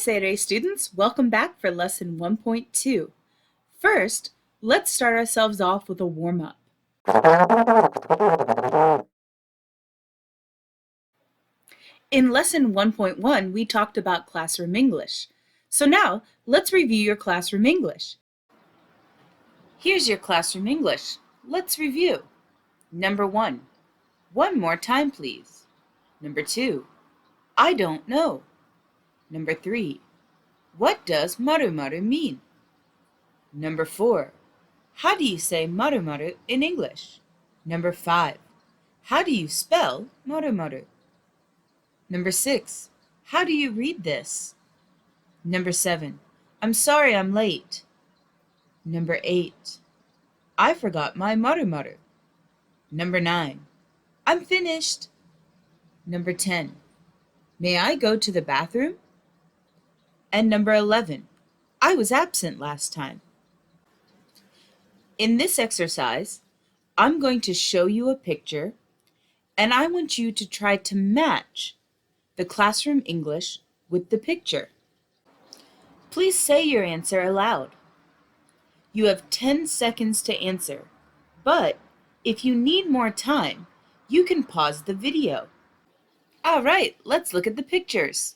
Saturday students, welcome back for lesson 1.2. First, let's start ourselves off with a warm-up. In lesson 1.1, we talked about classroom English. So now, let's review your classroom English. Here's your classroom English. Let's review. Number 1, one more time please. Number 2, I don't know. Number 3, what does maru-maru mean? Number 4, how do you say maru-maru in English? Number 5, how do you spell maru-maru? Number 6, how do you read this? Number 7, I'm sorry I'm late. Number 8, I forgot my maru-maru. Number 9, I'm finished. Number 10, may I go to the bathroom? And number 11, I was absent last time. In this exercise, I'm going to show you a picture, and I want you to try to match the classroom English with the picture. Please say your answer aloud. You have 10 seconds to answer, but if you need more time, you can pause the video. All right, let's look at the pictures.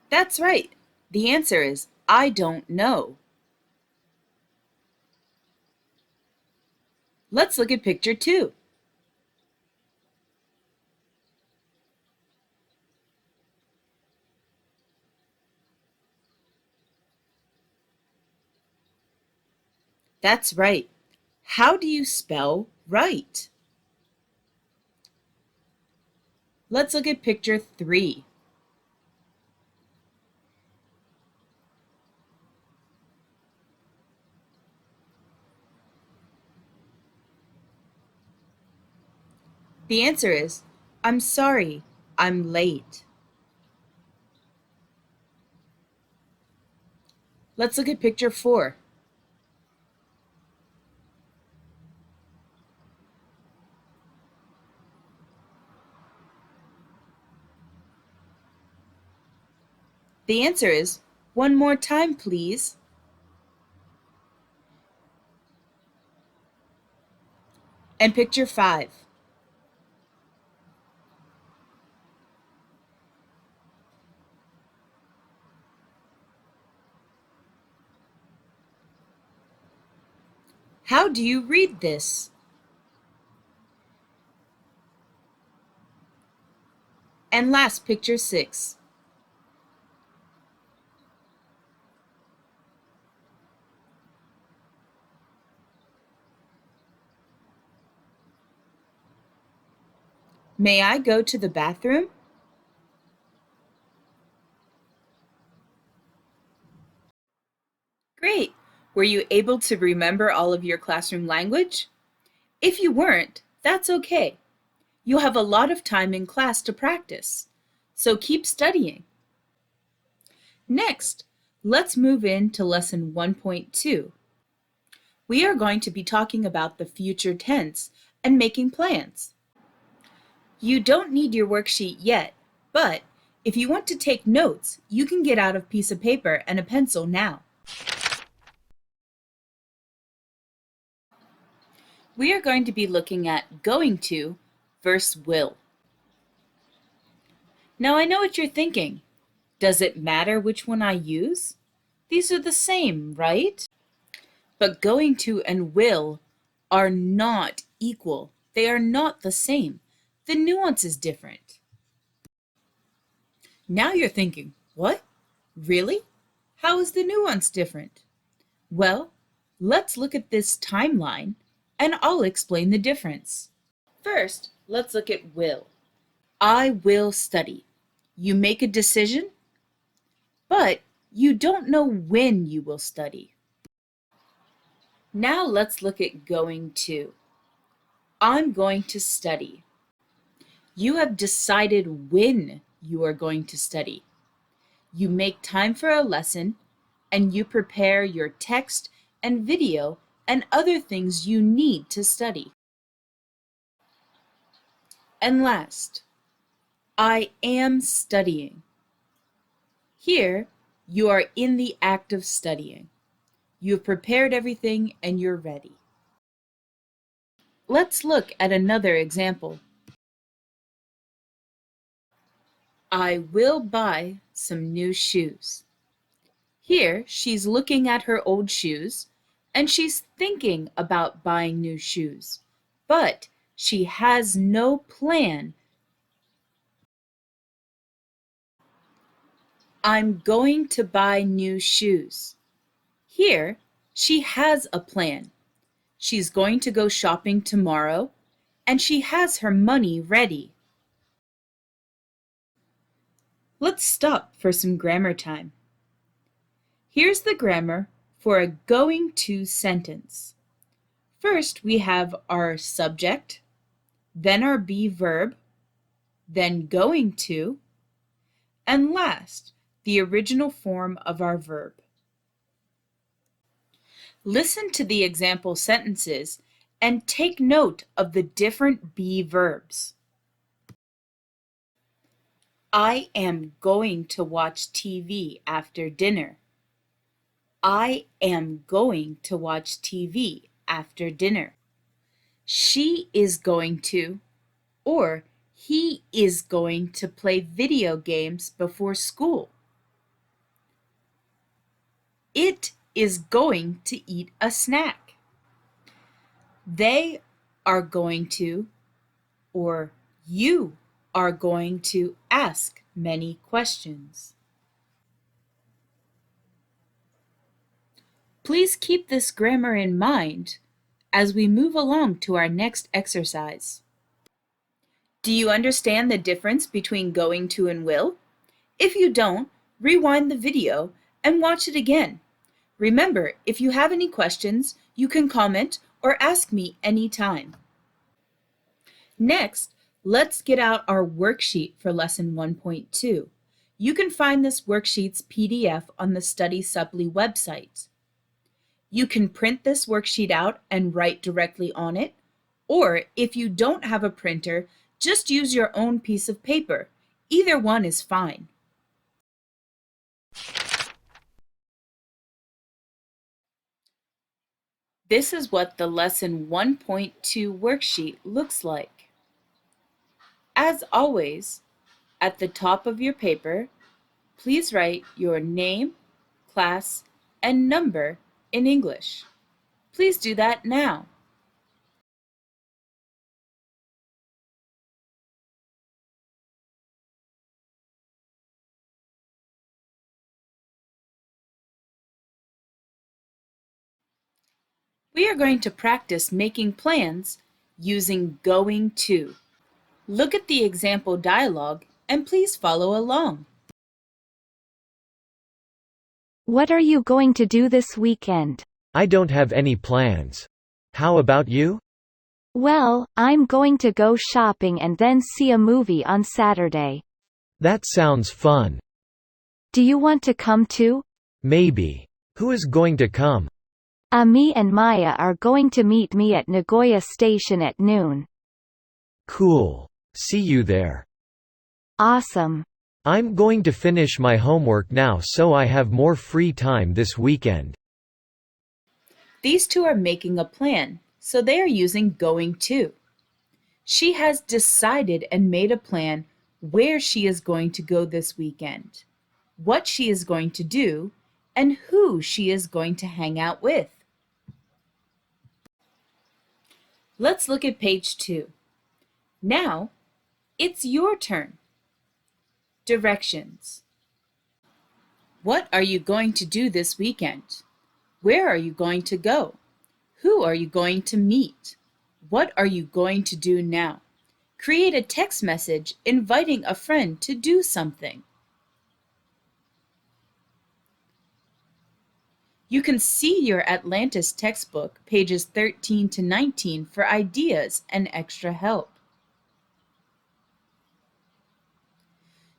That's right. The answer is I don't know. Let's look at picture 2. That's right. How do you spell right? Let's look at picture 3. The answer is, I'm sorry, I'm late. Let's look at picture 4. The answer is, one more time, please. And picture 5. How do you read this? And last, picture 6. May I go to the bathroom? Great! Were you able to remember all of your classroom language? If you weren't, that's okay. You'll have a lot of time in class to practice, so keep studying. Next, let's move into lesson 1.2. We are going to be talking about the future tense and making plans. You don't need your worksheet yet, but if you want to take notes, you can get out a piece of paper and a pencil now. We are going to be looking at going to versus will. Now I know what you're thinking. Does it matter which one I use? These are the same, right? But going to and will are not equal. They are not the same. The nuance is different. Now you're thinking, what? Really? How is the nuance different? Well, let's look at this timeline and I'll explain the difference. First, let's look at will. I will study. You make a decision, but you don't know when you will study. Now let's look at going to. I'm going to study. You have decided when you are going to study. You make time for a lesson and you prepare your text and video and other things you need to study. And last, I am studying. Here, you are in the act of studying. You've prepared everything and you're ready. Let's look at another example. I will buy some new shoes. Here, she's looking at her old shoes and she's thinking about buying new shoes, but she has no plan. I'm going to buy new shoes. Here, she has a plan. She's going to go shopping tomorrow, and she has her money ready. Let's stop for some grammar time. Here's the grammar for a going to sentence. First, we have our subject, then our be verb, then going to, and last, the original form of our verb. Listen to the example sentences and take note of the different be verbs. I am going to watch TV after dinner. I am going to watch TV after dinner. She is going to, or he is going to play video games before school. It is going to eat a snack. They are going to, or you are going to ask many questions. Please keep this grammar in mind as we move along to our next exercise. Do you understand the difference between going to and will? If you don't, rewind the video and watch it again. Remember, if you have any questions, you can comment or ask me anytime. Next, let's get out our worksheet for Lesson 1.2. You can find this worksheet's PDF on the Study Supply website. You can print this worksheet out and write directly on it, or if you don't have a printer, just use your own piece of paper. Either one is fine. This is what the Lesson 1.2 worksheet looks like. As always, at the top of your paper, please write your name, class, and number in English. Please do that now. We are going to practice making plans using going to. Look at the example dialogue and please follow along. What are you going to do this weekend? I don't have any plans. How about you? Well, I'm going to go shopping and then see a movie on Saturday. That sounds fun. Do you want to come too? Maybe. Who is going to come? Me and Maya are going to meet me at Nagoya Station at noon. Cool. See you there. Awesome. I'm going to finish my homework now so I have more free time this weekend. These two are making a plan, so they are using going to. She has decided and made a plan where she is going to go this weekend, what she is going to do, and who she is going to hang out with. Let's look at page 2. Now, it's your turn. Directions. What are you going to do this weekend? Where are you going to go? Who are you going to meet? What are you going to do now? Create a text message inviting a friend to do something. You can see your Atlantis textbook, pages 13 to 19, for ideas and extra help.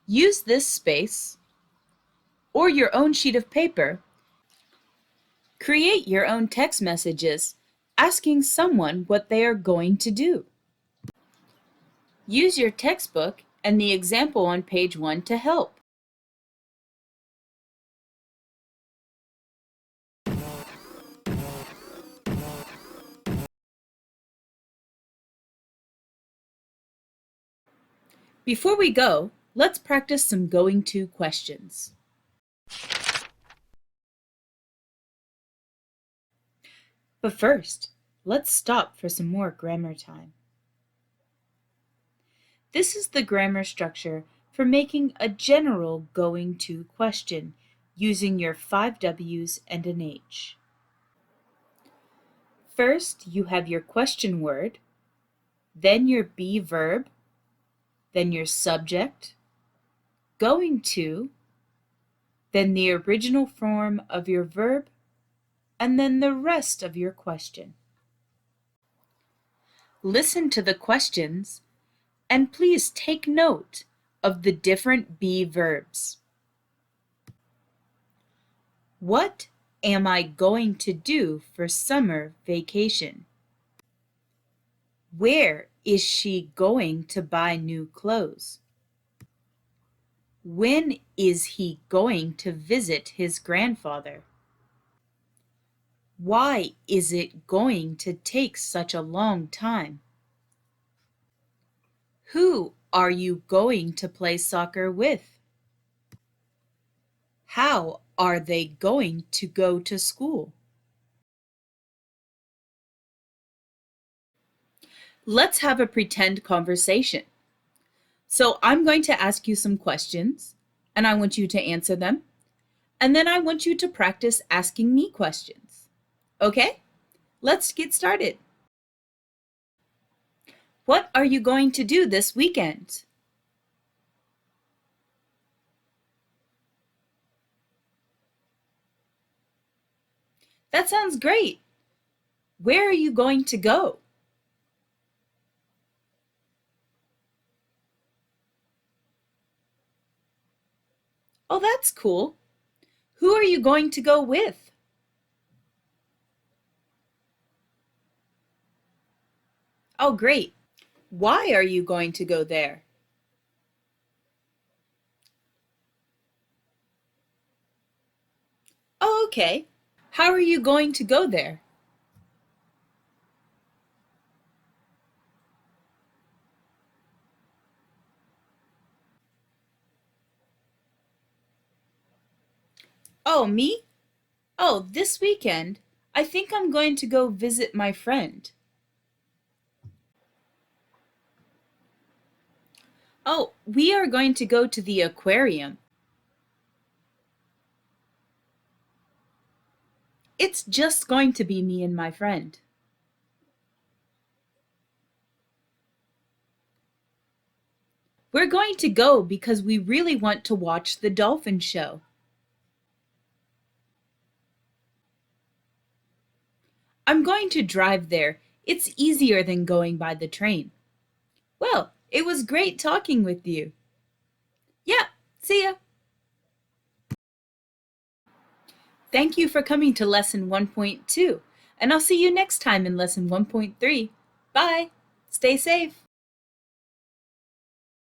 Use this space or your own sheet of paper Create your own text messages asking someone what they are going to do. Use your textbook and the example on page 1 to help. Before we go, let's practice some going to questions. But first, let's stop for some more grammar time. This is the grammar structure for making a general going to question using your 5 W's and an H. First, you have your question word, then your be verb, then your subject, going to, then the original form of your verb, and then the rest of your question. Listen to the questions and please take note of the different be verbs. What am I going to do for summer vacation? Where is she going to buy new clothes? When is he going to visit his grandfather? Why is it going to take such a long time? Who are you going to play soccer with? How are they going to go to school? Let's have a pretend conversation. So I'm going to ask you some questions, and I want you to answer them, and then I want you to practice asking me questions. Okay? Let's get started. What are you going to do this weekend? That sounds great. Where are you going to go? Oh, that's cool. Who are you going to go with? Oh, great. Why are you going to go there? Oh, okay. How are you going to go there? Oh, me? Oh, this weekend, I think I'm going to go visit my friend. Oh, we are going to go to the aquarium. It's just going to be me and my friend. We're going to go because we really want to watch the dolphin show. I'm going to drive there. It's easier than going by the train. Well, it was great talking with you. Yeah, see ya. Thank you for coming to Lesson 1.2, and I'll see you next time in Lesson 1.3. Bye. Stay safe.